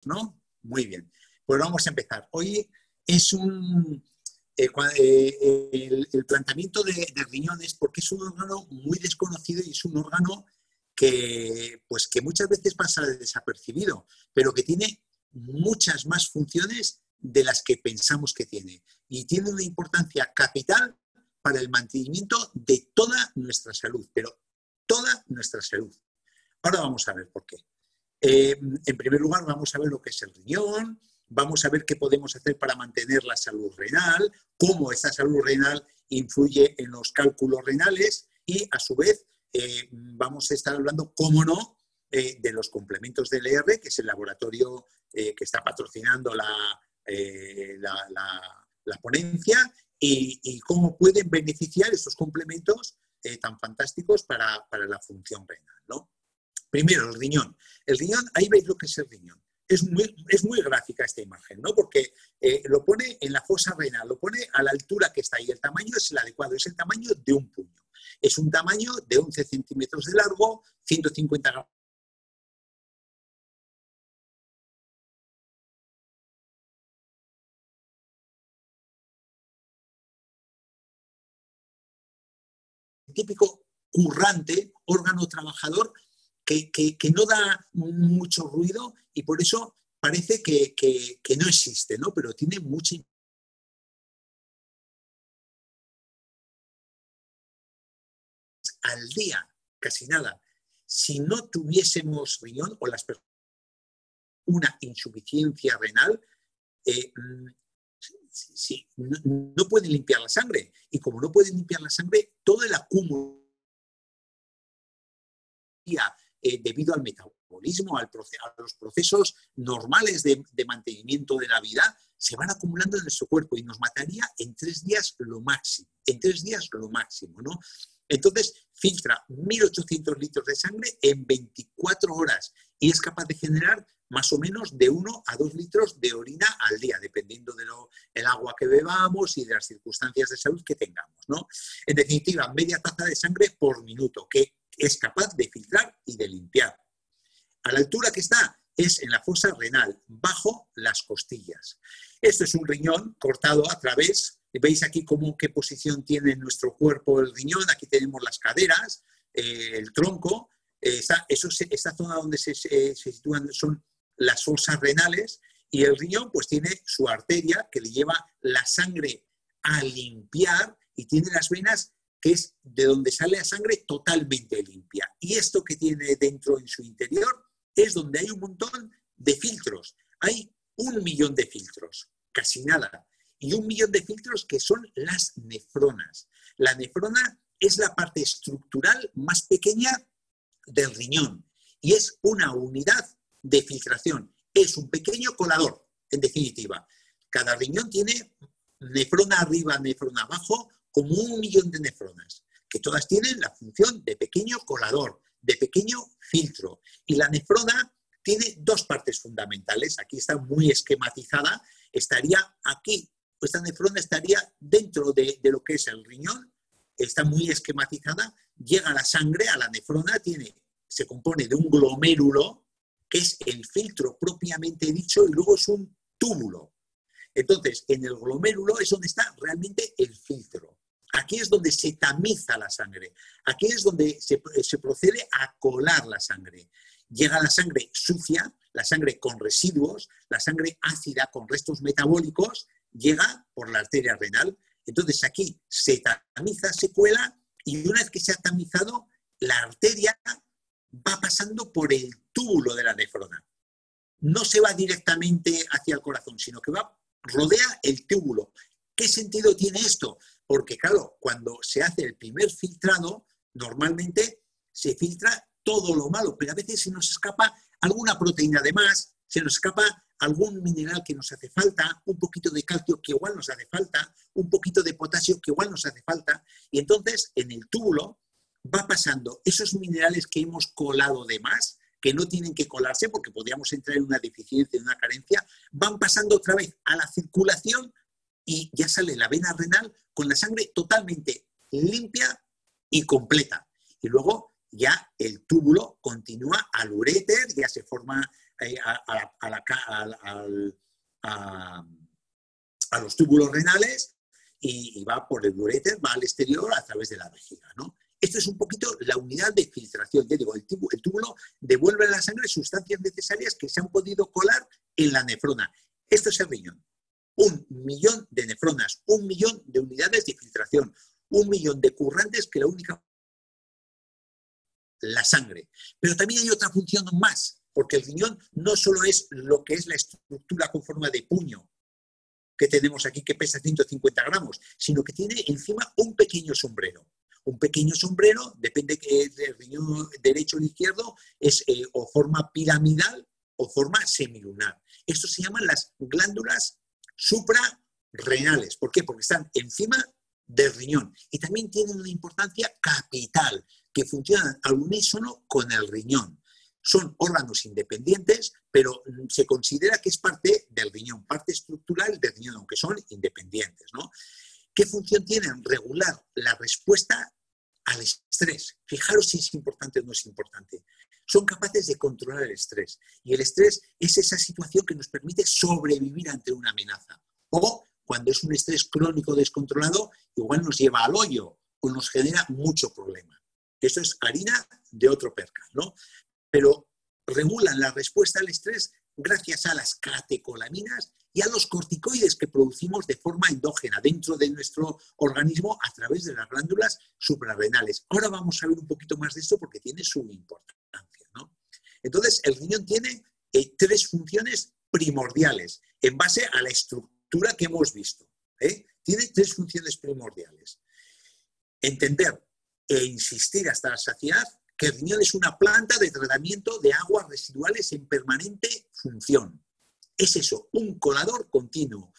¿no? Muy bien. Pues vamos a empezar. Hoy es el planteamiento de riñones, porque es un órgano muy desconocido y es un órgano pues, que muchas veces pasa desapercibido, pero que tiene muchas más funciones de las que pensamos que tiene. Y tiene una importancia capital para el mantenimiento de toda nuestra salud, pero toda nuestra salud. Ahora vamos a ver por qué. En primer lugar, vamos a ver lo que es el riñón, vamos a ver qué podemos hacer para mantener la salud renal, cómo esta salud renal influye en los cálculos renales y, a su vez, vamos a estar hablando, cómo no, de los complementos del ER, que es el laboratorio que está patrocinando la ponencia, y cómo pueden beneficiar estos complementos tan fantásticos para la función renal, ¿no? Primero, el riñón. El riñón, ahí veis lo que es el riñón. Es muy gráfica esta imagen, ¿no? Porque lo pone en la fosa renal, lo pone a la altura que está ahí. El tamaño es el adecuado, es el tamaño de un puño. Es un tamaño de 11 centímetros de largo, 150 gramos típico currante, órgano trabajador, que no da mucho ruido y por eso parece que no existe, ¿no? Pero tiene mucha importancia al día, casi nada. Si no tuviésemos riñón o las personas una insuficiencia renal, no pueden limpiar la sangre. Y como no pueden limpiar la sangre, todo el acúmulo debido al metabolismo, a los procesos normales de mantenimiento de la vida, se van acumulando en nuestro cuerpo y nos mataría en 3 días lo máximo. En 3 días lo máximo, ¿no? Entonces, filtra 1.800 litros de sangre en 24 horas y es capaz de generar más o menos de 1 a 2 litros de orina al día, dependiendo del agua que bebamos y de las circunstancias de salud que tengamos, ¿no? En definitiva, media taza de sangre por minuto, que es capaz de filtrar y de limpiar. A la altura que está es en la fosa renal, bajo las costillas. Esto es un riñón cortado a través. Veis aquí qué posición tiene en nuestro cuerpo el riñón. Aquí tenemos las caderas, el tronco. Esta zona donde se sitúan son las fosas renales y el riñón pues tiene su arteria que le lleva la sangre a limpiar y tiene las venas que es de donde sale la sangre totalmente limpia. Y esto que tiene dentro en su interior es donde hay un montón de filtros. Hay 1 millón de filtros, casi nada. Y 1 millón de filtros que son las nefronas. La nefrona es la parte estructural más pequeña del riñón y es una unidad de filtración. Es un pequeño colador, en definitiva. Cada riñón tiene nefrona arriba, nefrona abajo, como 1 millón de nefronas, que todas tienen la función de pequeño colador, de pequeño filtro. Y la nefrona tiene 2 partes fundamentales. Aquí está muy esquematizada. Estaría aquí, esta nefrona estaría dentro de lo que es el riñón. Está muy esquematizada. Llega la sangre a la nefrona, se compone de un glomérulo, que es el filtro propiamente dicho, y luego es un túbulo. Entonces, en el glomérulo es donde está realmente el filtro. Aquí es donde se tamiza la sangre. Aquí es donde se procede a colar la sangre. Llega la sangre sucia, la sangre con residuos, la sangre ácida con restos metabólicos, llega por la arteria renal. Entonces aquí se tamiza, se cuela y una vez que se ha tamizado, la arteria va pasando por el túbulo de la nefrona. No se va directamente hacia el corazón, sino que rodea el túbulo. ¿Qué sentido tiene esto? Porque, claro, cuando se hace el primer filtrado, normalmente se filtra todo lo malo, pero a veces se nos escapa alguna proteína de más, se nos escapa algún mineral que nos hace falta, un poquito de calcio que igual nos hace falta, un poquito de potasio que igual nos hace falta, y entonces en el túbulo va pasando esos minerales que hemos colado de más, que no tienen que colarse porque podríamos entrar en una deficiencia, en una carencia, van pasando otra vez a la circulación y ya sale la vena renal con la sangre totalmente limpia y completa. Y luego ya el túbulo continúa al uréter, ya se forma a los túbulos renales y va por el uréter, va al exterior a través de la vejiga, ¿no? Esto es un poquito la unidad de filtración. Ya digo, el túbulo devuelve a la sangre sustancias necesarias que se han podido colar en la nefrona. Esto es el riñón. 1.000.000 de nefronas, 1.000.000 de unidades de filtración, 1.000.000 de currantes que la única... la sangre. Pero también hay otra función más, porque el riñón no solo es lo que es la estructura con forma de puño que tenemos aquí, que pesa 150 gramos, sino que tiene encima un pequeño sombrero. Un pequeño sombrero, depende del riñón derecho o izquierdo, es o forma piramidal o forma semilunar. Esto se llaman las glándulas suprarrenales. ¿Por qué? Porque están encima del riñón y también tienen una importancia capital, que funcionan al unísono con el riñón. Son órganos independientes, pero se considera que es parte del riñón, parte estructural del riñón, aunque son independientes, ¿no? ¿Qué función tienen? Regular la respuesta al estrés. Fijaros si es importante o no es importante. Son capaces de controlar el estrés. Y el estrés es esa situación que nos permite sobrevivir ante una amenaza. O cuando es un estrés crónico descontrolado, igual nos lleva al hoyo o nos genera mucho problema. Esto es harina de otro percal, ¿no? Pero regulan la respuesta al estrés gracias a las catecolaminas y a los corticoides que producimos de forma endógena dentro de nuestro organismo a través de las glándulas suprarrenales. Ahora vamos a ver un poquito más de esto porque tiene su importancia, ¿no? Entonces, el riñón tiene 3 funciones primordiales en base a la estructura que hemos visto. Tiene 3 funciones primordiales. Entender e insistir hasta la saciedad que el riñón es una planta de tratamiento de aguas residuales en permanente función. Es eso, un colador continuo,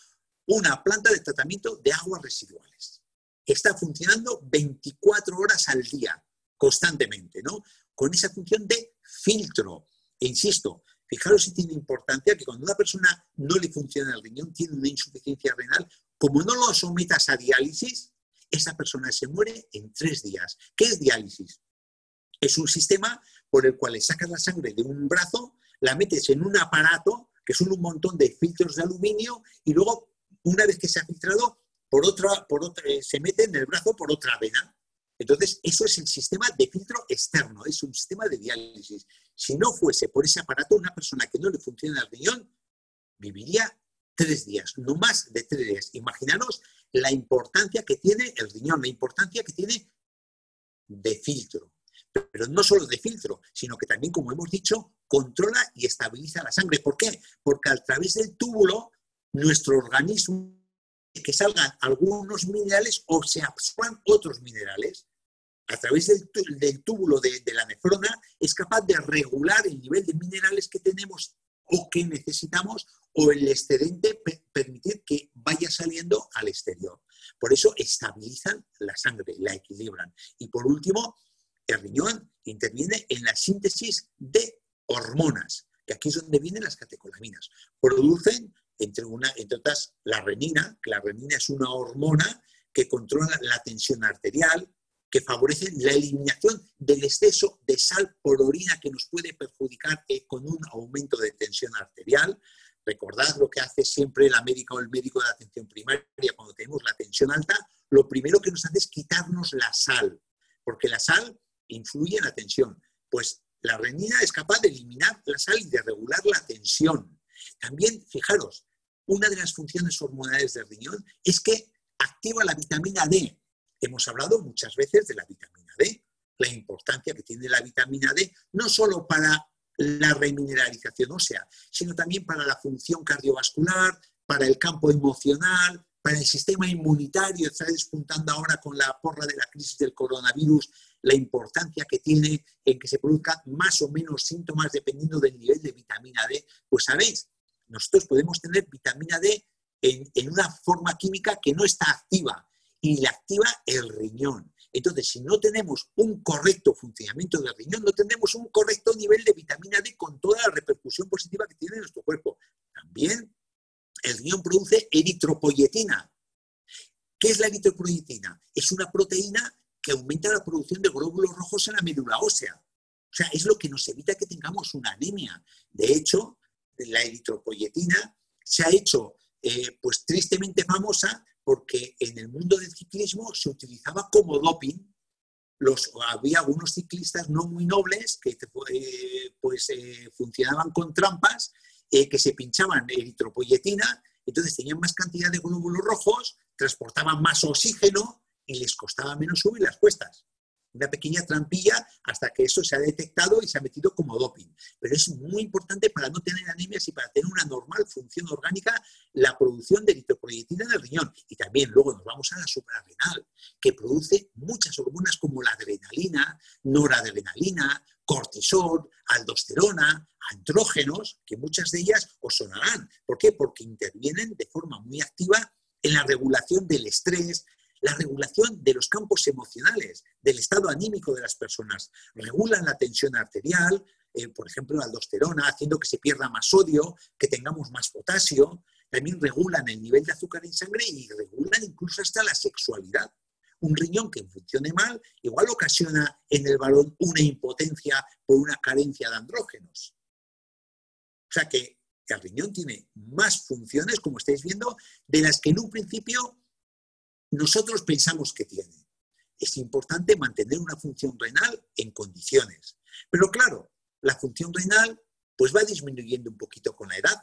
una planta de tratamiento de aguas residuales. Está funcionando 24 horas al día, constantemente, ¿no? Con esa función de filtro. E insisto, fijaros si tiene importancia que cuando a una persona no le funciona el riñón, tiene una insuficiencia renal, como no lo sometas a diálisis, esa persona se muere en 3 días. ¿Qué es diálisis? Es un sistema por el cual le sacas la sangre de un brazo, la metes en un aparato, que son un montón de filtros de aluminio, y luego, una vez que se ha filtrado, se mete en el brazo por otra vena. Entonces, eso es el sistema de filtro externo, es un sistema de diálisis. Si no fuese por ese aparato, una persona que no le funciona el riñón viviría 3 días, no más de 3 días. Imaginaros la importancia que tiene el riñón, la importancia que tiene de filtro. Pero no solo de filtro, sino que también, como hemos dicho, controla y estabiliza la sangre. ¿Por qué? Porque a través del túbulo, nuestro organismo, que salgan algunos minerales o se absorban otros minerales. A través del túbulo de la nefrona es capaz de regular el nivel de minerales que tenemos o que necesitamos, o el excedente permitir que vaya saliendo al exterior. Por eso estabilizan la sangre, la equilibran. Y por último, el riñón interviene en la síntesis de hormonas, que aquí es donde vienen las catecolaminas. Producen, entre otras, la renina, que la renina es una hormona que controla la tensión arterial, que favorece la eliminación del exceso de sal por orina que nos puede perjudicar con un aumento de tensión arterial. Recordad lo que hace siempre la médica o el médico de la atención primaria cuando tenemos la tensión alta. Lo primero que nos hace es quitarnos la sal, porque la sal influye en la tensión. Pues la renina es capaz de eliminar la sal y de regular la tensión. También, fijaros, una de las funciones hormonales del riñón es que activa la vitamina D. Hemos hablado muchas veces de la vitamina D, la importancia que tiene la vitamina D, no solo para la remineralización ósea, sino también para la función cardiovascular, para el campo emocional, para el sistema inmunitario. Está despuntando ahora con la porra de la crisis del coronavirus la importancia que tiene en que se produzcan más o menos síntomas dependiendo del nivel de vitamina D. Pues sabéis, nosotros podemos tener vitamina D en una forma química que no está activa y la activa el riñón. Entonces, si no tenemos un correcto funcionamiento del riñón, no tendremos un correcto nivel de vitamina D con toda la repercusión positiva que tiene en nuestro cuerpo. También el riñón produce eritropoyetina. ¿Qué es la eritropoyetina? Es una proteína que aumenta la producción de glóbulos rojos en la médula ósea. O sea, es lo que nos evita que tengamos una anemia. De hecho, la eritropoyetina se ha hecho pues tristemente famosa porque en el mundo del ciclismo se utilizaba como doping. Había algunos ciclistas no muy nobles que funcionaban con trampas, que se pinchaban eritropoyetina, entonces tenían más cantidad de glóbulos rojos, transportaban más oxígeno y les costaba menos subir las cuestas. Una pequeña trampilla hasta que eso se ha detectado y se ha metido como doping. Pero es muy importante para no tener anemias y para tener una normal función orgánica la producción de eritropoyetina en el riñón. Y también luego nos vamos a la suprarrenal, que produce muchas hormonas como la adrenalina, noradrenalina, cortisol, aldosterona, andrógenos, que muchas de ellas os sonarán. ¿Por qué? Porque intervienen de forma muy activa en la regulación del estrés, la regulación de los campos emocionales, del estado anímico de las personas. Regulan la tensión arterial, por ejemplo, la aldosterona, haciendo que se pierda más sodio, que tengamos más potasio. También regulan el nivel de azúcar en sangre y regulan incluso hasta la sexualidad. Un riñón que funcione mal igual ocasiona en el varón una impotencia por una carencia de andrógenos. O sea que el riñón tiene más funciones, como estáis viendo, de las que en un principio nosotros pensamos que tiene. Es importante mantener una función renal en condiciones. Pero claro, la función renal pues va disminuyendo un poquito con la edad.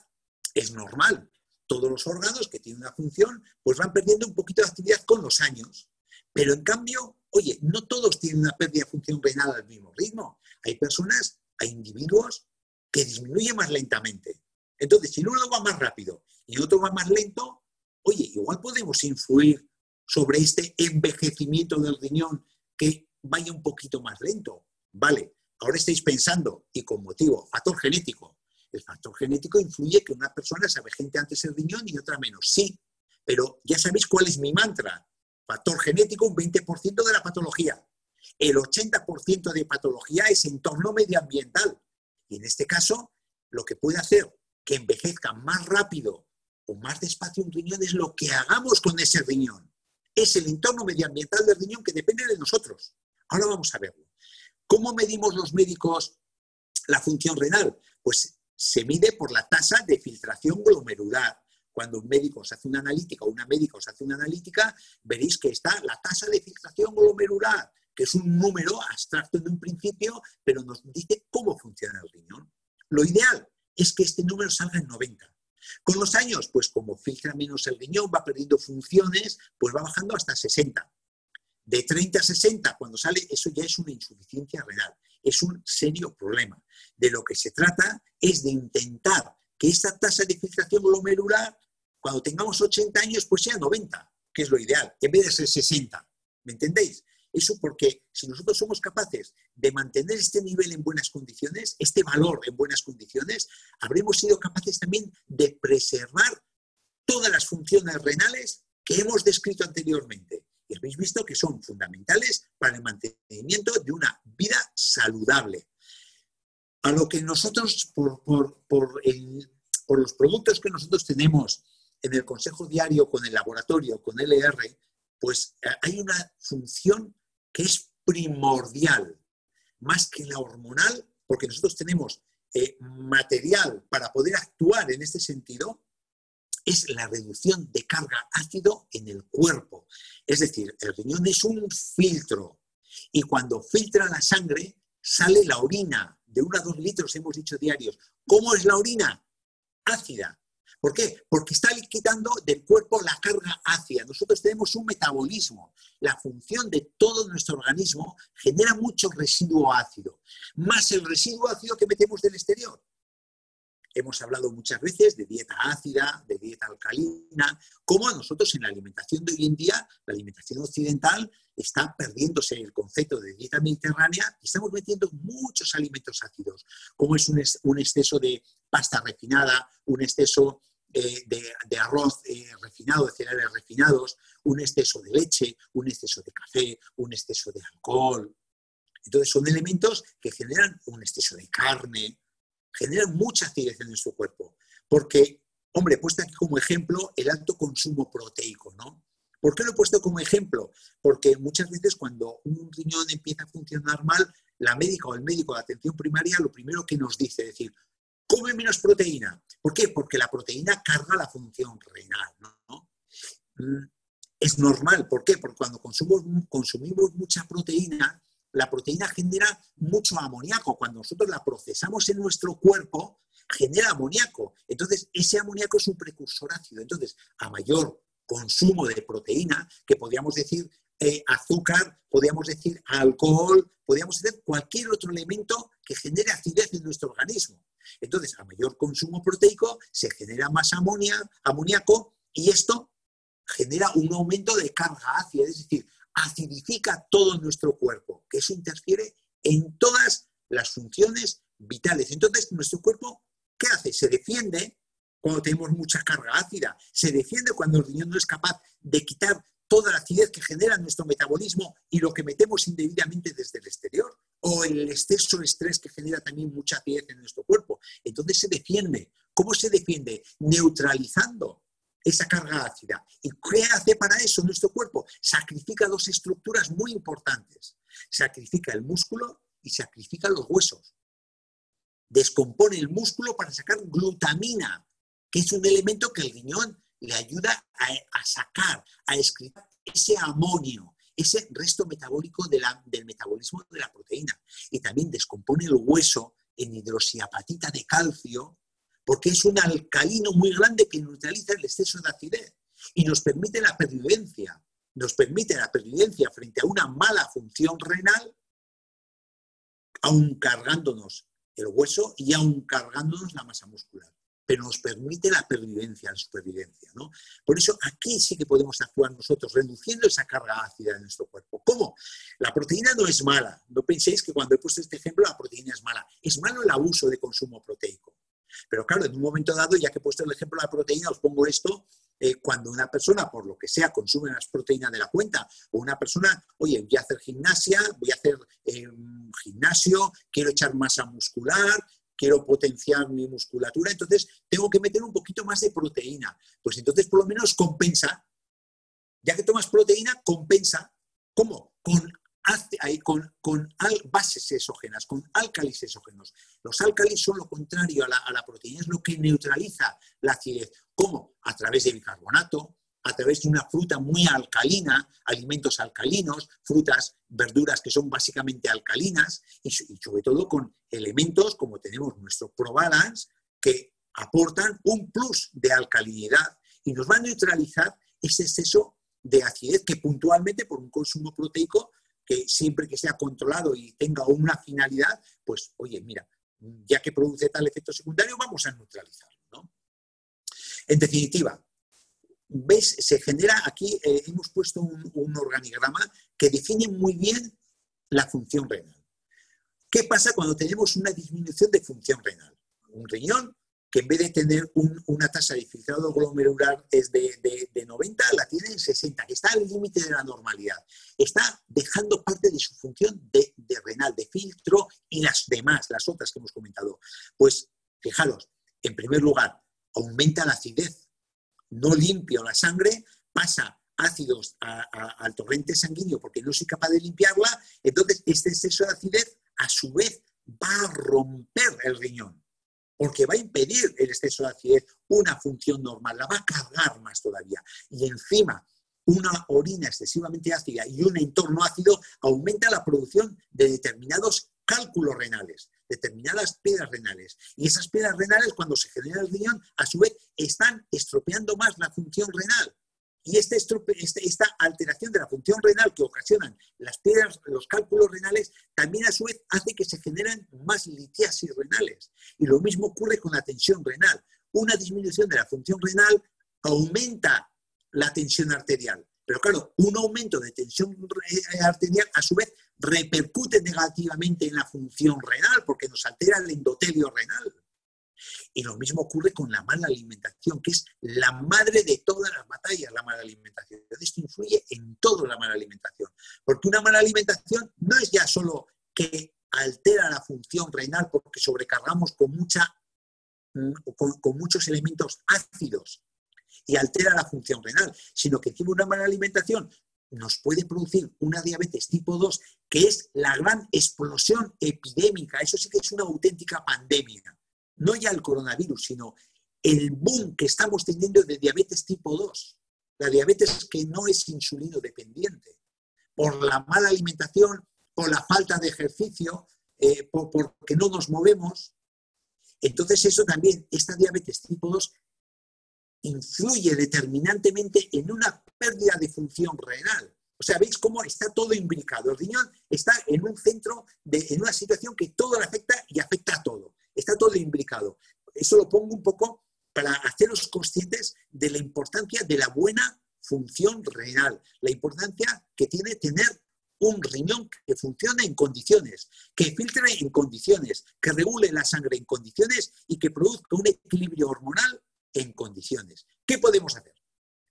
Es normal. Todos los órganos que tienen una función pues van perdiendo un poquito de actividad con los años. Pero en cambio, oye, no todos tienen una pérdida de función renal al mismo ritmo. Hay personas, hay individuos que disminuyen más lentamente. Entonces, si uno va más rápido y otro va más lento, oye, igual podemos influir sobre este envejecimiento del riñón que vaya un poquito más lento. Vale, ahora estáis pensando, y con motivo, factor genético. El factor genético influye que una persona se avejente antes el riñón y otra menos. Sí, pero ya sabéis cuál es mi mantra. Factor genético, un 20% de la patología. El 80% de patología es entorno medioambiental. Y en este caso, lo que puede hacer que envejezca más rápido o más despacio un riñón es lo que hagamos con ese riñón. Es el entorno medioambiental del riñón que depende de nosotros. Ahora vamos a verlo. ¿Cómo medimos los médicos la función renal? Pues se mide por la tasa de filtración glomerular. Cuando un médico os hace una analítica o una médica os hace una analítica, veréis que está la tasa de filtración glomerular, que es un número abstracto en un principio, pero nos dice cómo funciona el riñón. Lo ideal es que este número salga en 90. Con los años, pues como filtra menos el riñón, va perdiendo funciones, pues va bajando hasta 60. De 30 a 60, cuando sale, eso ya es una insuficiencia renal. Es un serio problema. De lo que se trata es de intentar que esta tasa de filtración glomerular, cuando tengamos 80 años, pues sea 90, que es lo ideal, en vez de ser 60. ¿Me entendéis? Eso porque si nosotros somos capaces de mantener este nivel en buenas condiciones, este valor en buenas condiciones, habremos sido capaces también de preservar todas las funciones renales que hemos descrito anteriormente. Y habéis visto que son fundamentales para el mantenimiento de una vida saludable. A lo que nosotros, por los productos que nosotros tenemos en el consejo diario con el laboratorio, con LR, pues hay una función que es primordial, más que la hormonal, porque nosotros tenemos material para poder actuar en este sentido, es la reducción de carga ácido en el cuerpo. Es decir, el riñón es un filtro y cuando filtra la sangre sale la orina, de 1 a 2 litros hemos dicho diarios. ¿Cómo es la orina? Ácida. ¿Por qué? Porque está quitando del cuerpo la carga ácida. Nosotros tenemos un metabolismo. La función de todo nuestro organismo genera mucho residuo ácido, más el residuo ácido que metemos del exterior. Hemos hablado muchas veces de dieta ácida, de dieta alcalina, cómo nosotros en la alimentación de hoy en día, la alimentación occidental, está perdiéndose el concepto de dieta mediterránea y estamos metiendo muchos alimentos ácidos, como es un exceso de pasta refinada, un exceso de arroz refinado, de cereales refinados, un exceso de leche, un exceso de café, un exceso de alcohol. Entonces son elementos que generan un exceso de carne, generan mucha acidez en nuestro cuerpo. Porque, hombre, he puesto aquí como ejemplo el alto consumo proteico, ¿no? ¿Por qué lo he puesto como ejemplo? Porque muchas veces cuando un riñón empieza a funcionar mal, la médica o el médico de atención primaria lo primero que nos dice es decir, come menos proteína. ¿Por qué? Porque la proteína carga la función renal, ¿no? Es normal. ¿Por qué? Porque cuando consumimos mucha proteína, la proteína genera mucho amoníaco. Cuando nosotros la procesamos en nuestro cuerpo, genera amoníaco. Entonces, ese amoníaco es un precursor ácido. Entonces, a mayor consumo de proteína, que podríamos decir azúcar, podríamos decir alcohol, podríamos decir cualquier otro elemento que genere acidez en nuestro organismo. Entonces, a mayor consumo proteico se genera más amoníaco y esto genera un aumento de carga ácida, es decir, acidifica todo nuestro cuerpo, que eso interfiere en todas las funciones vitales. Entonces, nuestro cuerpo, ¿qué hace? Se defiende cuando tenemos mucha carga ácida, se defiende cuando el riñón no es capaz de quitar toda la acidez que genera nuestro metabolismo y lo que metemos indebidamente desde el exterior, o el exceso de estrés que genera también mucha acidez en nuestro cuerpo. Entonces se defiende. ¿Cómo se defiende? Neutralizando esa carga ácida. ¿Y qué hace para eso nuestro cuerpo? Sacrifica dos estructuras muy importantes. Sacrifica el músculo y sacrifica los huesos. Descompone el músculo para sacar glutamina, que es un elemento que el riñón le ayuda a sacar, a excretar ese amonio, ese resto metabólico del metabolismo de la proteína. Y también descompone el hueso en hidroxiapatita de calcio, porque es un alcalino muy grande que neutraliza el exceso de acidez y nos permite la pervivencia. Nos permite la pervivencia frente a una mala función renal, aun cargándonos el hueso y aun cargándonos la masa muscular. Pero nos permite la pervivencia, la supervivencia, ¿no? Por eso aquí sí que podemos actuar nosotros, reduciendo esa carga ácida de nuestro cuerpo. ¿Cómo? La proteína no es mala. No penséis que cuando he puesto este ejemplo la proteína es mala. Es malo el abuso de consumo proteico. Pero claro, en un momento dado, ya que he puesto el ejemplo de la proteína, os pongo esto, cuando una persona, por lo que sea, consume más proteína de la cuenta, o una persona, oye, voy a hacer gimnasia, voy a hacer gimnasio, quiero echar masa muscular, quiero potenciar mi musculatura, entonces tengo que meter un poquito más de proteína. Pues entonces por lo menos compensa. Ya que tomas proteína, compensa. ¿Cómo? Con bases exógenas, con álcalis exógenos. Los álcalis son lo contrario a la proteína, es lo que neutraliza la acidez. ¿Cómo? A través de bicarbonato, a través de una fruta muy alcalina, alimentos alcalinos, frutas, verduras que son básicamente alcalinas y sobre todo con elementos como tenemos nuestro ProBalance que aportan un plus de alcalinidad y nos va a neutralizar ese exceso de acidez que puntualmente por un consumo proteico que siempre que sea controlado y tenga una finalidad, pues oye, mira, ya que produce tal efecto secundario, vamos a neutralizarlo, ¿no? En definitiva, ¿ves? Se genera aquí, hemos puesto un organigrama que define muy bien la función renal. ¿Qué pasa cuando tenemos una disminución de función renal? Un riñón que en vez de tener una tasa de filtrado glomerular es de 90, la tiene en 60, que está al límite de la normalidad. Está dejando parte de su función de renal, de filtro y las demás, las otras que hemos comentado. Pues, fijaros, en primer lugar, aumenta la acidez. No limpio la sangre, pasa ácidos al torrente sanguíneo porque no soy capaz de limpiarla, entonces este exceso de acidez a su vez va a romper el riñón, porque va a impedir el exceso de acidez una función normal, la va a cargar más todavía. Y encima, una orina excesivamente ácida y un entorno ácido aumenta la producción de determinados cálculos renales, determinadas piedras renales. Y esas piedras renales, cuando se genera el riñón, a su vez están estropeando más la función renal. Y esta alteración de la función renal que ocasionan las piedras, los cálculos renales, también a su vez hace que se generen más litiasis renales. Y lo mismo ocurre con la tensión renal. Una disminución de la función renal aumenta la tensión arterial. Pero claro, un aumento de tensión arterial a su vez repercute negativamente en la función renal porque nos altera el endotelio renal. Y lo mismo ocurre con la mala alimentación, que es la madre de todas las batallas, la mala alimentación. Esto influye en todo la mala alimentación. Porque una mala alimentación no es ya solo que altera la función renal porque sobrecargamos con muchos elementos ácidos, y altera la función renal, sino que encima una mala alimentación nos puede producir una diabetes tipo 2, que es la gran explosión epidémica. Eso sí que es una auténtica pandemia. No ya el coronavirus, sino el boom que estamos teniendo de diabetes tipo 2. La diabetes que no es insulino dependiente. Por la mala alimentación, por la falta de ejercicio, porque no nos movemos. Entonces eso también, esta diabetes tipo 2 influye determinantemente en una pérdida de función renal. O sea, ¿veis cómo está todo imbricado? El riñón está en un centro, en una situación que todo le afecta y afecta a todo. Está todo imbricado. Eso lo pongo un poco para haceros conscientes de la importancia de la buena función renal, la importancia que tiene tener un riñón que funcione en condiciones, que filtre en condiciones, que regule la sangre en condiciones y que produzca un equilibrio hormonal en condiciones. ¿Qué podemos hacer?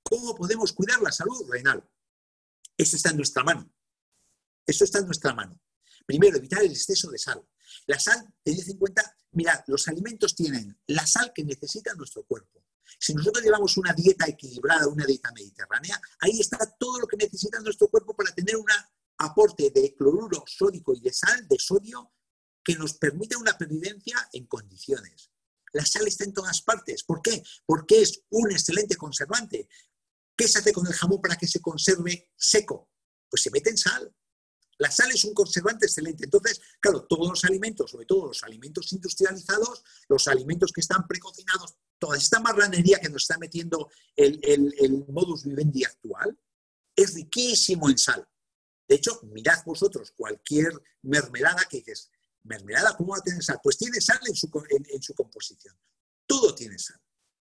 ¿Cómo podemos cuidar la salud renal? Eso está en nuestra mano. Eso está en nuestra mano. Primero, evitar el exceso de sal. La sal, tened en cuenta, mirad, los alimentos tienen la sal que necesita nuestro cuerpo. Si nosotros llevamos una dieta equilibrada, una dieta mediterránea, ahí está todo lo que necesita nuestro cuerpo para tener un aporte de cloruro sódico y de sal, de sodio, que nos permite una pervivencia en condiciones. La sal está en todas partes. ¿Por qué? Porque es un excelente conservante. ¿Qué se hace con el jamón para que se conserve seco? Pues se mete en sal. La sal es un conservante excelente. Entonces, claro, todos los alimentos, sobre todo los alimentos industrializados, los alimentos que están precocinados, toda esta marranería que nos está metiendo el modus vivendi actual, es riquísimo en sal. De hecho, mirad vosotros cualquier mermelada que dices, ¿mermelada cómo va a tener sal? Pues tiene sal en su composición. Todo tiene sal.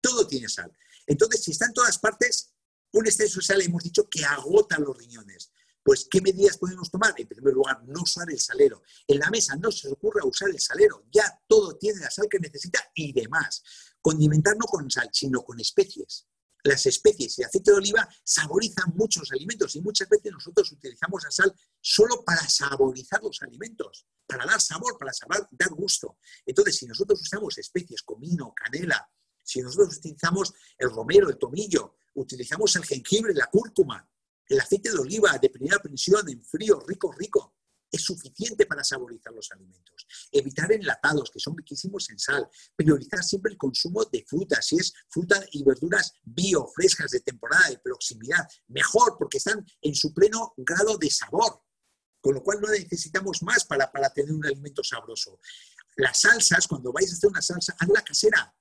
Todo tiene sal. Entonces, si está en todas partes, un exceso de sal hemos dicho que agota los riñones. Pues, ¿qué medidas podemos tomar? En primer lugar, no usar el salero. En la mesa no se os ocurra usar el salero. Ya todo tiene la sal que necesita y demás. Condimentar no con sal, sino con especies. Las especies y aceite de oliva saborizan muchos alimentos y muchas veces nosotros utilizamos la sal solo para saborizar los alimentos, para dar sabor, dar gusto. Entonces, si nosotros usamos especies, comino, canela, si nosotros utilizamos el romero, el tomillo, utilizamos el jengibre, la cúrcuma, el aceite de oliva de primera prensión en frío, rico, es suficiente para saborizar los alimentos. Evitar enlatados, que son riquísimos en sal. Priorizar siempre el consumo de frutas. Si es fruta y verduras bio, frescas, de temporada, de proximidad, mejor, porque están en su pleno grado de sabor. Con lo cual no necesitamos más para tener un alimento sabroso. Las salsas, cuando vais a hacer una salsa, hazla casera.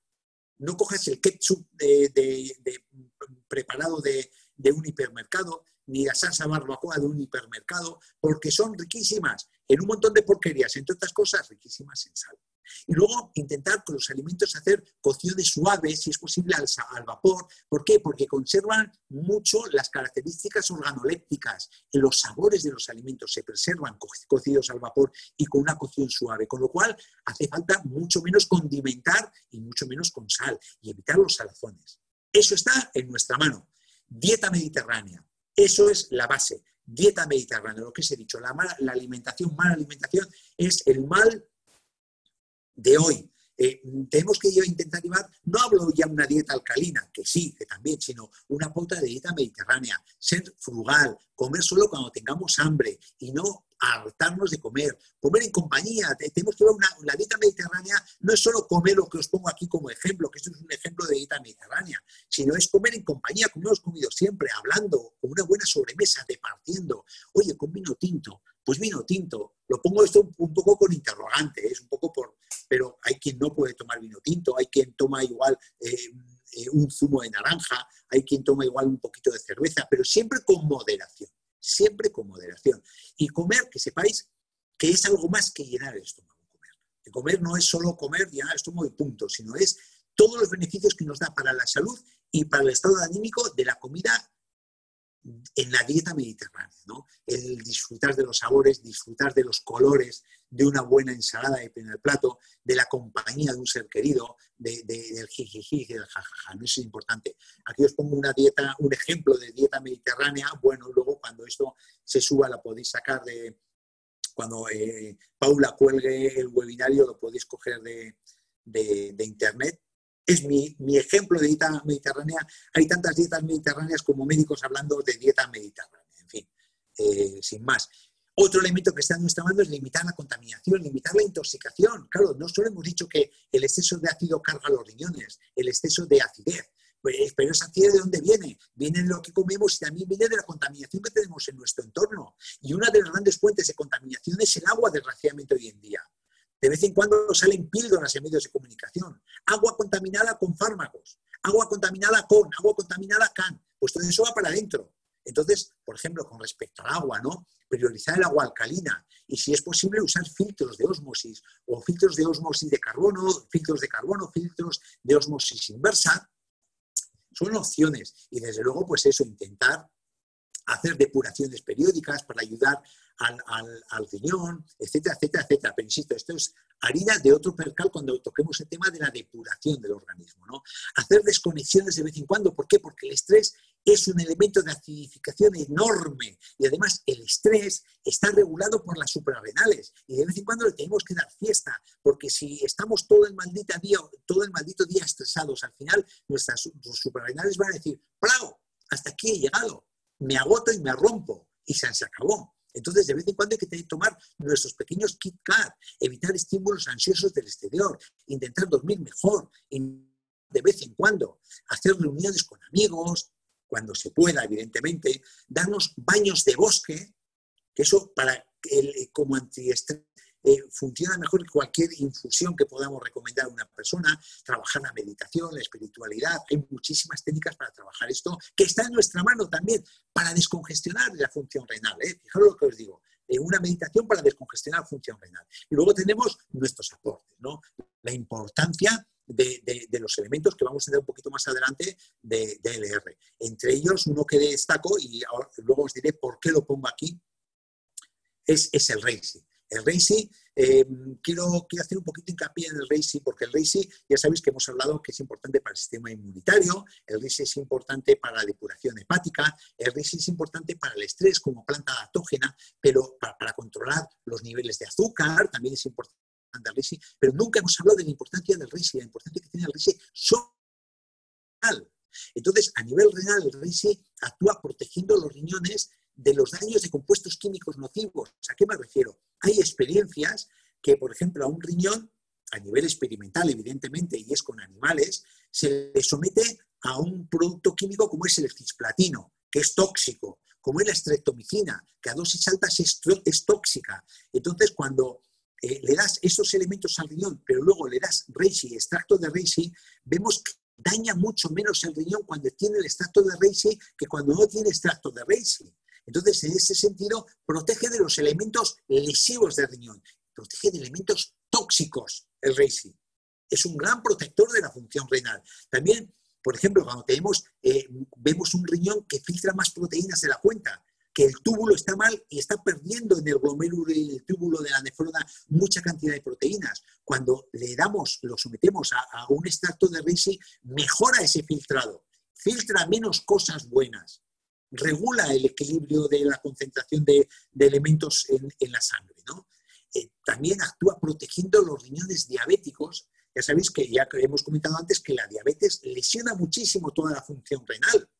No cojas el ketchup preparado de un hipermercado, ni la salsa barbacoa de un hipermercado, porque son riquísimas en un montón de porquerías, entre otras cosas, riquísimas en sal. Y luego intentar con los alimentos hacer cocciones suaves, si es posible al vapor. ¿Por qué? Porque conservan mucho las características organolépticas. Los sabores de los alimentos se preservan cocidos al vapor y con una cocción suave, con lo cual hace falta mucho menos condimentar y mucho menos con sal y evitar los salazones. Eso está en nuestra mano. Dieta mediterránea. Eso es la base. Dieta mediterránea, lo que os he dicho. La mala alimentación es el mal de hoy. Tenemos que intentar llevar, no hablo ya de una dieta alcalina, que sí, que también, sino una pauta de dieta mediterránea, ser frugal, comer solo cuando tengamos hambre y no hartarnos de comer en compañía. Tenemos que llevar la dieta mediterránea, no es solo comer lo que os pongo aquí como ejemplo, que esto es un ejemplo de dieta mediterránea, sino es comer en compañía, como hemos comido siempre, hablando, con una buena sobremesa, departiendo. Oye, con vino tinto. Pues vino tinto, lo pongo esto un poco con interrogante, es un poco pero hay quien no puede tomar vino tinto, hay quien toma igual un zumo de naranja, hay quien toma igual un poquito de cerveza, pero siempre con moderación, Y comer, que sepáis que es algo más que llenar el estómago. Que comer no es solo comer, llenar el estómago y punto, sino es todos los beneficios que nos da para la salud y para el estado anímico de la comida en la dieta mediterránea, ¿no? El disfrutar de los sabores, disfrutar de los colores, de una buena ensalada de primer plato, de la compañía de un ser querido, del jijiji, del jajaja, ¿no? Eso es importante. Aquí os pongo un ejemplo de dieta mediterránea. Bueno, luego cuando esto se suba la podéis sacar cuando Paula cuelgue el webinario, lo podéis coger de internet. Es mi ejemplo de dieta mediterránea. Hay tantas dietas mediterráneas como médicos hablando de dieta mediterránea. En fin, sin más. Otro elemento que está en nuestra mano es limitar la contaminación, limitar la intoxicación. Claro, no solo hemos dicho que el exceso de ácido carga los riñones, el exceso de acidez. Pero esa acidez, ¿de dónde viene? Viene de lo que comemos y también viene de la contaminación que tenemos en nuestro entorno. Y una de las grandes fuentes de contaminación es el agua, desgraciadamente, hoy en día. De vez en cuando salen píldoras en medios de comunicación. Agua contaminada con fármacos, agua contaminada con, agua contaminada can. Pues todo eso va para adentro. Entonces, por ejemplo, con respecto al agua, ¿no? Priorizar el agua alcalina y, si es posible, usar filtros de ósmosis o filtros de ósmosis de carbono, filtros de ósmosis inversa. Son opciones. Y, desde luego, pues eso, intentar hacer depuraciones periódicas para ayudar al riñón, etcétera, etcétera, etcétera. Pero insisto, esto es harina de otro percal cuando toquemos el tema de la depuración del organismo, ¿no? Hacer desconexiones de vez en cuando. ¿Por qué? Porque el estrés es un elemento de acidificación enorme y, además, el estrés está regulado por las suprarrenales y de vez en cuando le tenemos que dar fiesta, porque si estamos todo el maldito día estresados, al final nuestras suprarrenales van a decir: ¡Bravo! Hasta aquí he llegado. Me agoto y me rompo y se acabó. Entonces, de vez en cuando hay que tomar nuestros pequeños Kit Kat, evitar estímulos ansiosos del exterior, intentar dormir mejor, de vez en cuando hacer reuniones con amigos, cuando se pueda, evidentemente, darnos baños de bosque, que eso como antiestrés funciona mejor que cualquier infusión que podamos recomendar a una persona. Trabajar la meditación, la espiritualidad. Hay muchísimas técnicas para trabajar esto, que está en nuestra mano también, para descongestionar la función renal. Fijaros lo que os digo, una meditación para descongestionar la función renal. Y luego tenemos nuestros aportes, ¿no? La importancia de los elementos que vamos a ver un poquito más adelante de LR. Entre ellos, uno que destaco, y luego os diré por qué lo pongo aquí, es el Reishi. El Reishi, quiero hacer un poquito hincapié en el Reishi, porque el Reishi, ya sabéis que hemos hablado que es importante para el sistema inmunitario, el Reishi es importante para la depuración hepática, el Reishi es importante para el estrés como planta adaptógena, pero para controlar los niveles de azúcar también es importante el Reishi, pero nunca hemos hablado de la importancia del Reishi, la importancia que tiene el Reishi renal. Entonces, a nivel renal, el Reishi actúa protegiendo los riñones de los daños de compuestos químicos nocivos. ¿A qué me refiero? Hay experiencias que, por ejemplo, a un riñón, a nivel experimental, evidentemente, y es con animales, se le somete a un producto químico como es el cisplatino, que es tóxico, como es la streptomicina, que a dosis altas es tóxica. Entonces, cuando le das esos elementos al riñón, pero luego le das reishi, extracto de reishi, vemos que daña mucho menos el riñón cuando tiene el extracto de reishi que cuando no tiene extracto de reishi. Entonces, en ese sentido, protege de los elementos lesivos del riñón, protege de elementos tóxicos el reishi. Es un gran protector de la función renal. También, por ejemplo, cuando vemos un riñón que filtra más proteínas de la cuenta, que el túbulo está mal y está perdiendo en el glomérulo y el túbulo de la nefrona mucha cantidad de proteínas. Cuando lo sometemos a un extracto de reishi, mejora ese filtrado, filtra menos cosas buenas, regula el equilibrio de la concentración de elementos en la sangre, ¿no? También actúa protegiendo los riñones diabéticos. Ya sabéis que ya hemos comentado antes que la diabetes lesiona muchísimo toda la función renal.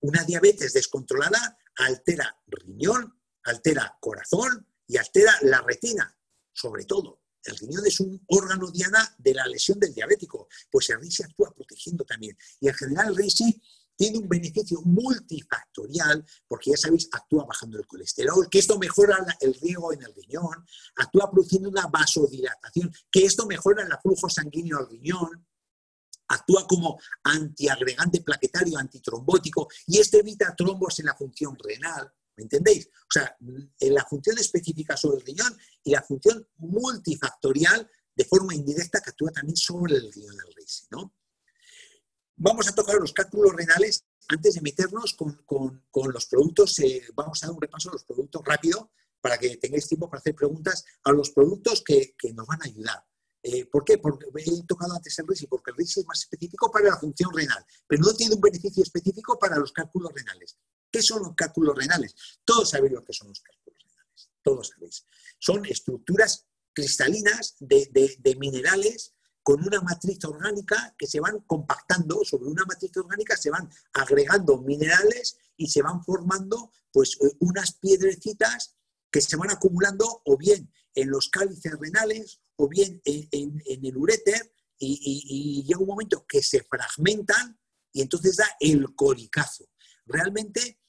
Una diabetes descontrolada altera riñón, altera corazón y altera la retina, sobre todo. El riñón es un órgano diana de la lesión del diabético, pues el reishi actúa protegiendo también. Y en general el reishi tiene un beneficio multifactorial, porque ya sabéis, actúa bajando el colesterol, que esto mejora el riego en el riñón, actúa produciendo una vasodilatación, que esto mejora el flujo sanguíneo al riñón, actúa como antiagregante plaquetario, antitrombótico, y esto evita trombos en la función renal. ¿Me entendéis? O sea, en la función específica sobre el riñón y la función multifactorial de forma indirecta que actúa también sobre el riñón del reishi, ¿no? Vamos a tocar los cálculos renales. Antes de meternos con los productos, vamos a dar un repaso a los productos rápido para que tengáis tiempo para hacer preguntas a los productos que nos van a ayudar. ¿Por qué? Porque he tocado antes el reishi, porque el reishi es más específico para la función renal, pero no tiene un beneficio específico para los cálculos renales. ¿Qué son los cálculos renales? Todos sabéis lo que son los cálculos renales, todos sabéis. Son estructuras cristalinas de minerales con una matriz orgánica que se van compactando, sobre una matriz orgánica se van agregando minerales y se van formando pues unas piedrecitas que se van acumulando o bien en los cálices renales o bien en el uréter y llega un momento que se fragmentan y entonces da el colicazo. Realmente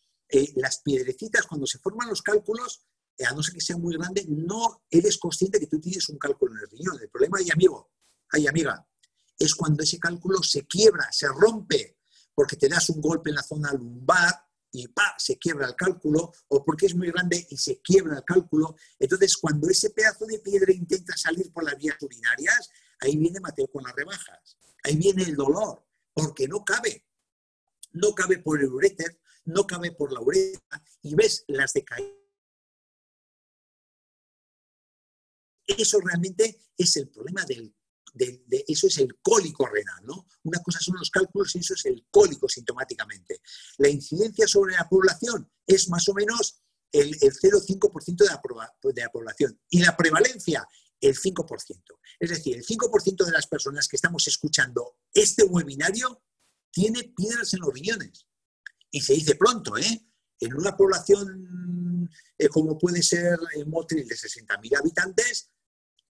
las piedrecitas, cuando se forman los cálculos, a no ser que sea muy grande, no eres consciente que tú tienes un cálculo en el riñón. El problema, amiga, es cuando ese cálculo se quiebra, se rompe, porque te das un golpe en la zona lumbar y ¡pa!, se quiebra el cálculo, o porque es muy grande y se quiebra el cálculo. Entonces, cuando ese pedazo de piedra intenta salir por las vías urinarias, ahí viene Mateo con las rebajas, ahí viene el dolor, porque no cabe por el uréter, no cabe por la uretra, y ves las decaídas. Eso realmente es el problema eso es el cólico renal, ¿no? Una cosa son los cálculos y eso es el cólico sintomáticamente. La incidencia sobre la población es más o menos el 0,5% de la población y la prevalencia el 5%. Es decir, el 5% de las personas que estamos escuchando este webinario tiene piedras en los riñones. Y se dice pronto, ¿eh? En una población como puede ser Motril de 60.000 habitantes,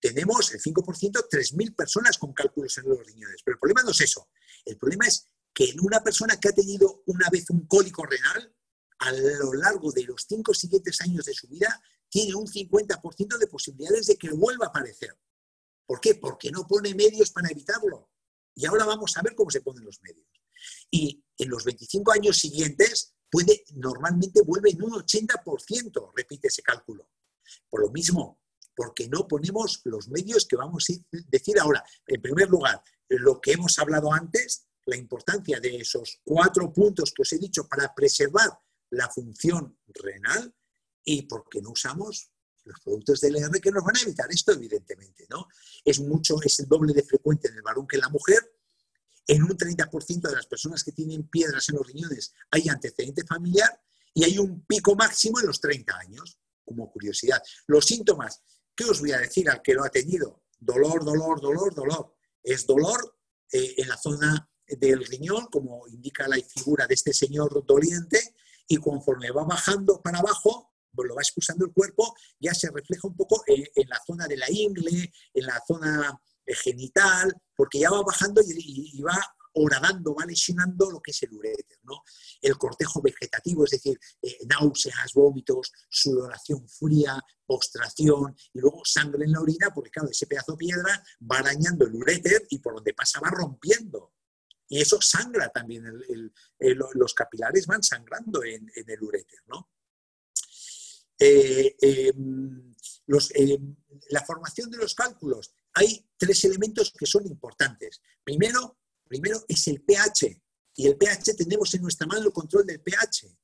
tenemos el 5%, 3.000 personas con cálculos en los riñones. Pero el problema no es eso. El problema es que en una persona que ha tenido una vez un cólico renal, a lo largo de los 5 siguientes años de su vida, tiene un 50% de posibilidades de que vuelva a aparecer. ¿Por qué? Porque no pone medios para evitarlo. Y ahora vamos a ver cómo se ponen los medios. Y en los 25 años siguientes, normalmente vuelve en un 80%, repite ese cálculo. Por lo mismo, porque no ponemos los medios que vamos a decir ahora. En primer lugar, lo que hemos hablado antes, la importancia de esos 4 puntos que os he dicho para preservar la función renal, y porque no usamos los productos del LR que nos van a evitar esto, evidentemente, ¿no? Es el doble de frecuente en el varón que en la mujer. En un 30% de las personas que tienen piedras en los riñones hay antecedente familiar y hay un pico máximo en los 30 años, como curiosidad. Los síntomas, ¿qué os voy a decir al que lo ha tenido? Dolor, dolor, dolor, dolor. Es dolor en la zona del riñón, como indica la figura de este señor doliente, y conforme va bajando para abajo, lo va expulsando el cuerpo, ya se refleja un poco en la zona de la ingle, en la zona genital, porque ya va bajando y va horadando, va lesionando lo que es el uréter, ¿no? El cortejo vegetativo, es decir, náuseas, vómitos, sudoración fría, postración y luego sangre en la orina, porque claro, ese pedazo de piedra va arañando el uréter y por donde pasa va rompiendo. Y eso sangra también, los capilares van sangrando en el uréter, ¿no? La formación de los cálculos. Hay 3 elementos que son importantes. Primero es el pH. Y el pH, tenemos en nuestra mano el control del pH.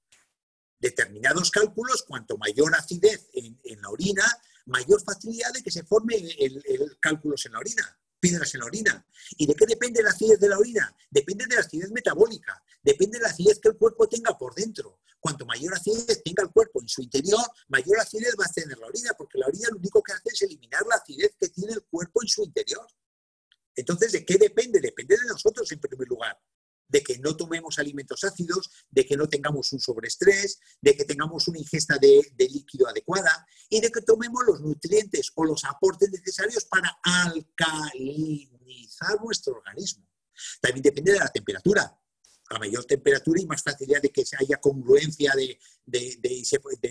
Determinados cálculos, cuanto mayor acidez en la orina, mayor facilidad de que se formen cálculos en la orina, piedras en la orina. ¿Y de qué depende la acidez de la orina? Depende de la acidez metabólica, depende de la acidez que el cuerpo tenga por dentro. Cuanto mayor acidez tenga el cuerpo en su interior, mayor acidez va a tener la orina, porque la orina lo único que hace es eliminar la acidez que tiene el cuerpo en su interior. Entonces, ¿de qué depende? Depende de nosotros en primer lugar. De que no tomemos alimentos ácidos, de que no tengamos un sobreestrés, de que tengamos una ingesta de líquido adecuada y de que tomemos los nutrientes o los aportes necesarios para alcalinizar nuestro organismo. También depende de la temperatura. A mayor temperatura y más facilidad de que haya congruencia de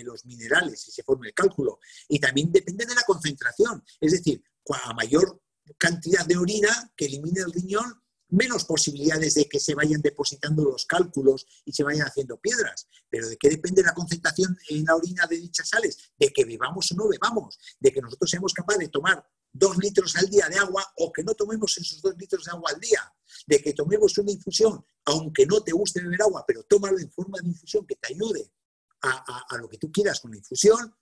los minerales y se forme el cálculo. Y también depende de la concentración. Es decir, a mayor cantidad de orina que elimine el riñón, menos posibilidades de que se vayan depositando los cálculos y se vayan haciendo piedras. Pero ¿de qué depende la concentración en la orina de dichas sales? De que bebamos o no bebamos, de que nosotros seamos capaces de tomar 2 litros al día de agua o que no tomemos esos 2 litros de agua al día, de que tomemos una infusión, aunque no te guste beber agua, pero tómalo en forma de infusión que te ayude a lo que tú quieras con la infusión.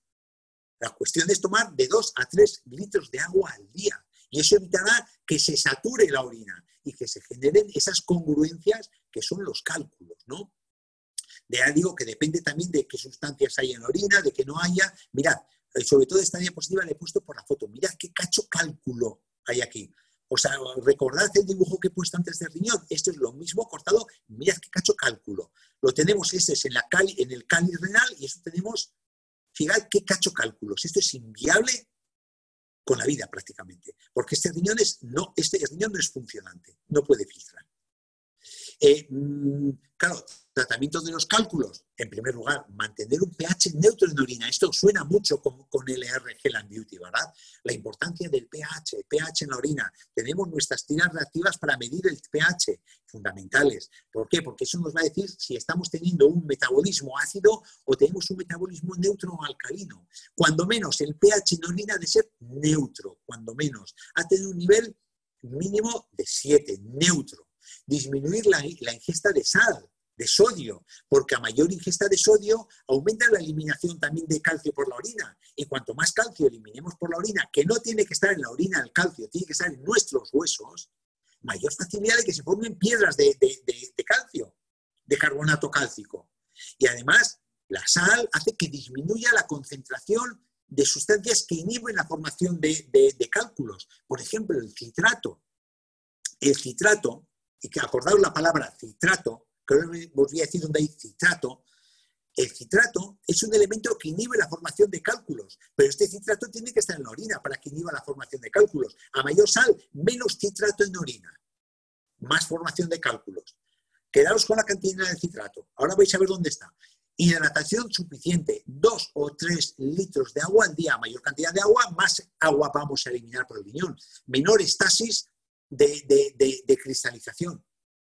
La cuestión es tomar de 2 a 3 litros de agua al día. Y eso evitará que se sature la orina y que se generen esas congruencias que son los cálculos, ¿no? De ahí digo que depende también de qué sustancias hay en la orina, de que no haya. Mirad, sobre todo esta diapositiva la he puesto por la foto. Mirad qué cacho cálculo hay aquí. O sea, recordad el dibujo que he puesto antes del riñón. Esto es lo mismo cortado. Mirad qué cacho cálculo. Lo tenemos, este es en el cáliz renal y eso tenemos, fíjate qué cacho cálculos. Esto es inviable con la vida prácticamente. Porque este riñón no es funcionante. No puede filtrar. Claro, tratamiento de los cálculos. En primer lugar, mantener un pH neutro en orina. Esto suena mucho con LR Gel and Beauty, ¿verdad? La importancia del pH, pH en la orina. Tenemos nuestras tiras reactivas para medir el pH, fundamentales. ¿Por qué? Porque eso nos va a decir si estamos teniendo un metabolismo ácido o tenemos un metabolismo neutro o alcalino. Cuando menos, el pH en orina ha de ser neutro, cuando menos. Ha tenido un nivel mínimo de 7, neutro. Disminuir la ingesta de sal, de sodio, porque a mayor ingesta de sodio aumenta la eliminación también de calcio por la orina. Y cuanto más calcio eliminemos por la orina, que no tiene que estar en la orina el calcio, tiene que estar en nuestros huesos, mayor facilidad de que se formen piedras de calcio, de carbonato cálcico. Y además, la sal hace que disminuya la concentración de sustancias que inhiben la formación de cálculos. Por ejemplo, el citrato. El citrato, y que acordaos la palabra citrato, que ahora os voy a decir dónde hay citrato. El citrato es un elemento que inhibe la formación de cálculos, pero este citrato tiene que estar en la orina para que inhiba la formación de cálculos. A mayor sal, menos citrato en orina, más formación de cálculos. Quedaos con la cantidad de citrato. Ahora vais a ver dónde está. Hidratación suficiente, 2 o 3 litros de agua al día. A mayor cantidad de agua, más agua vamos a eliminar por el riñón. Menor estasis de cristalización.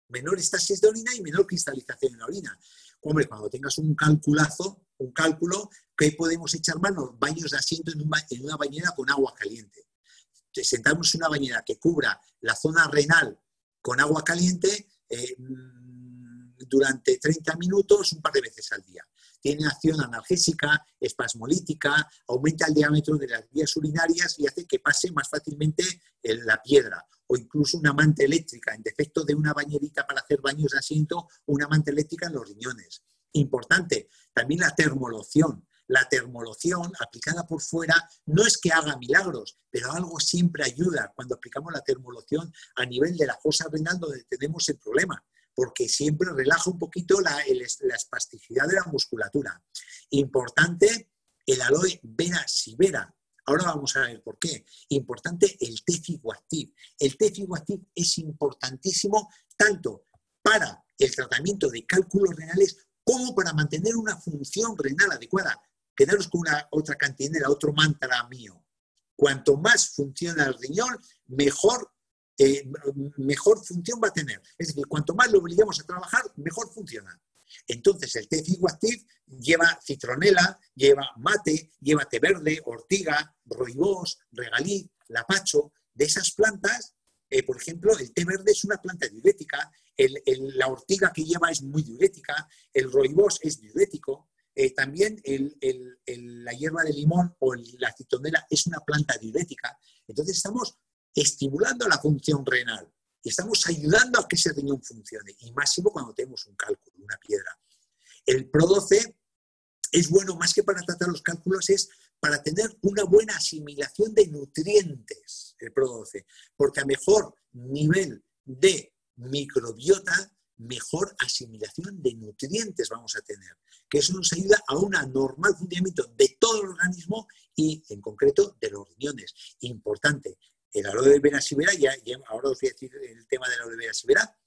Menor estasis de orina y menor cristalización en la orina. Hombre, cuando tengas un cálculo, ¿qué podemos echar mano? Baños de asiento en una bañera con agua caliente. Sentarnos en una bañera que cubra la zona renal con agua caliente durante 30 minutos un par de veces al día. Tiene acción analgésica, espasmolítica, aumenta el diámetro de las vías urinarias y hace que pase más fácilmente la piedra. O incluso una manta eléctrica, en defecto de una bañerita para hacer baños de asiento, una manta eléctrica en los riñones. Importante, también la termoloción. La termoloción aplicada por fuera no es que haga milagros, pero algo siempre ayuda cuando aplicamos la termoloción a nivel de la fosa renal donde tenemos el problema, porque siempre relaja un poquito la espasticidad de la musculatura. Importante, el aloe vera sibera. Ahora vamos a ver por qué. Importante el té figoactiv. El té figoactiv es importantísimo tanto para el tratamiento de cálculos renales como para mantener una función renal adecuada. Quedaros con otra cantinera, otro mantra mío. Cuanto más funciona el riñón, mejor función va a tener. Es decir, cuanto más lo obligamos a trabajar, mejor funciona. Entonces, el té figoactiv lleva citronela, lleva mate, lleva té verde, ortiga, roibos, regaliz, lapacho. De esas plantas, por ejemplo, el té verde es una planta diurética, la ortiga que lleva es muy diurética, el roibos es diurético, también la hierba de limón o la citronela es una planta diurética. Entonces, estamos estimulando la función renal y estamos ayudando a que ese riñón funcione, y máximo cuando tenemos un cálculo, una piedra. El Pro12 es bueno más que para tratar los cálculos, es para tener una buena asimilación de nutrientes, el Pro12, porque a mejor nivel de microbiota, mejor asimilación de nutrientes vamos a tener, que eso nos ayuda a un normal funcionamiento de todo el organismo y en concreto de los riñones. Importante, el aloe vera sibera, ahora os voy a decir el tema del aloe vera sibera,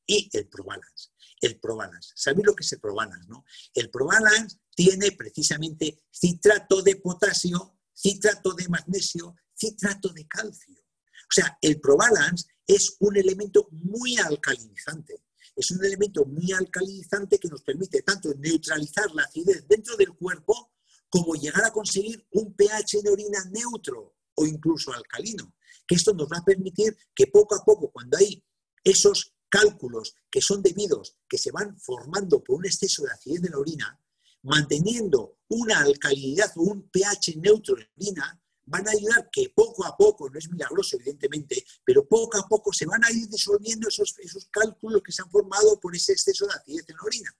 y el Probalance. El Probalance. ¿Sabéis lo que es el Probalance, no? El Probalance tiene precisamente citrato de potasio, citrato de magnesio, citrato de calcio. O sea, el Probalance es un elemento muy alcalinizante. Es un elemento muy alcalinizante que nos permite tanto neutralizar la acidez dentro del cuerpo como llegar a conseguir un pH de orina neutro o incluso alcalino. Que esto nos va a permitir que poco a poco, cuando hay esos cálculos que son debidos, que se van formando por un exceso de acidez de la orina, manteniendo una alcalinidad o un pH neutro en la orina, van a ayudar que poco a poco, no es milagroso evidentemente, pero poco a poco se van a ir disolviendo esos cálculos que se han formado por ese exceso de acidez en la orina.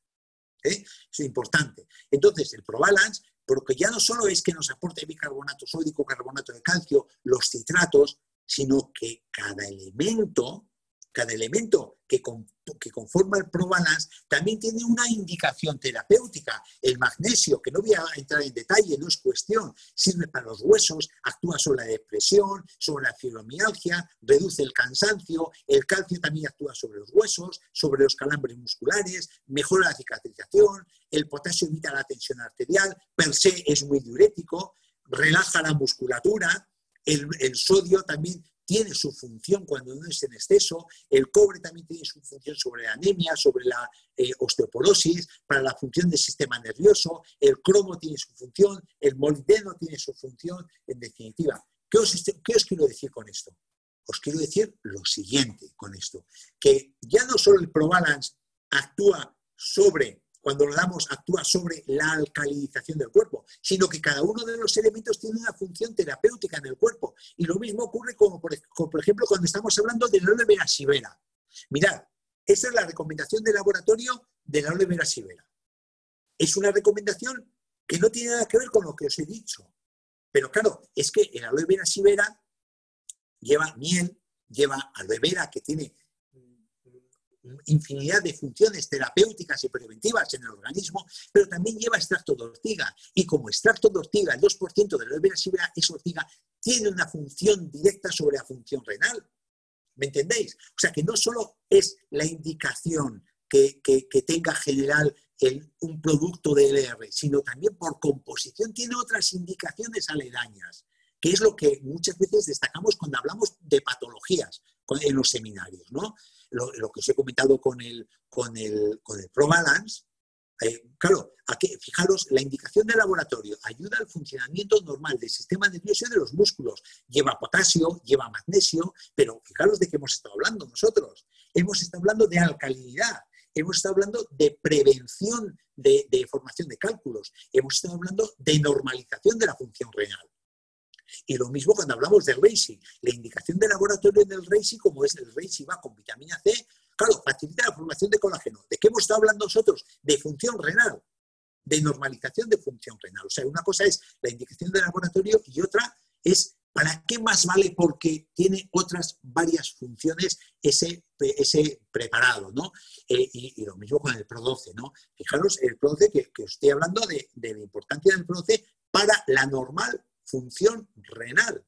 Eso es importante. Entonces, el Probalance, porque ya no solo es que nos aporte bicarbonato sódico, carbonato de calcio, los citratos, sino que cada elemento que conforma el ProBalance también tiene una indicación terapéutica. El magnesio, que no voy a entrar en detalle, no es cuestión, sirve para los huesos, actúa sobre la depresión, sobre la fibromialgia, reduce el cansancio. El calcio también actúa sobre los huesos, sobre los calambres musculares, mejora la cicatrización. El potasio evita la tensión arterial, per se es muy diurético, relaja la musculatura. El sodio también tiene su función cuando no es en exceso. El cobre también tiene su función sobre la anemia, sobre la osteoporosis, para la función del sistema nervioso. El cromo tiene su función, el molibdeno tiene su función. En definitiva, ¿qué os quiero decir con esto? Os quiero decir lo siguiente con esto, que ya no solo el ProBalance actúa sobre, cuando lo damos, actúa sobre la alcalinización del cuerpo, sino que cada uno de los elementos tiene una función terapéutica en el cuerpo. Y lo mismo ocurre como por ejemplo, cuando estamos hablando del aloe vera sibera. Mirad, esta es la recomendación de laboratorio del aloe vera sibera. Es una recomendación que no tiene nada que ver con lo que os he dicho. Pero claro, es que el aloe vera sibera lleva miel, lleva aloe vera, que tiene infinidad de funciones terapéuticas y preventivas en el organismo, pero también lleva extracto de ortiga. Y como extracto de ortiga, el 2% de la aloe vera sibera es ortiga, tiene una función directa sobre la función renal. ¿Me entendéis? O sea que no solo es la indicación que tenga general un producto de LR, sino también por composición tiene otras indicaciones aledañas, que es lo que muchas veces destacamos cuando hablamos de patologías en los seminarios, ¿no? Lo que os he comentado con el ProBalance. Claro, fijaros, la indicación de laboratorio ayuda al funcionamiento normal del sistema nervioso y de los músculos. Lleva potasio, lleva magnesio, pero fijaros de qué hemos estado hablando nosotros. Hemos estado hablando de alcalinidad, hemos estado hablando de prevención de formación de cálculos, hemos estado hablando de normalización de la función renal. Y lo mismo cuando hablamos del Reishi. La indicación de laboratorio del Reishi, como es el Reishi va con vitamina C, claro, facilita la formación de colágeno. ¿De qué hemos estado hablando nosotros? De función renal, de normalización de función renal. O sea, una cosa es la indicación de laboratorio y otra es para qué más vale, porque tiene otras varias funciones ese preparado, ¿no? Y lo mismo con el Pro12, ¿no? Fijaros, el Pro12, que os estoy hablando de la importancia del Pro12 para la normal función renal.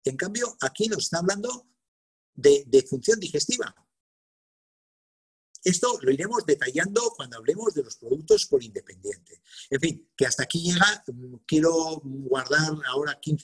En cambio, aquí nos está hablando de función digestiva. Esto lo iremos detallando cuando hablemos de los productos por independiente. En fin, que hasta aquí llega. Quiero guardar ahora 15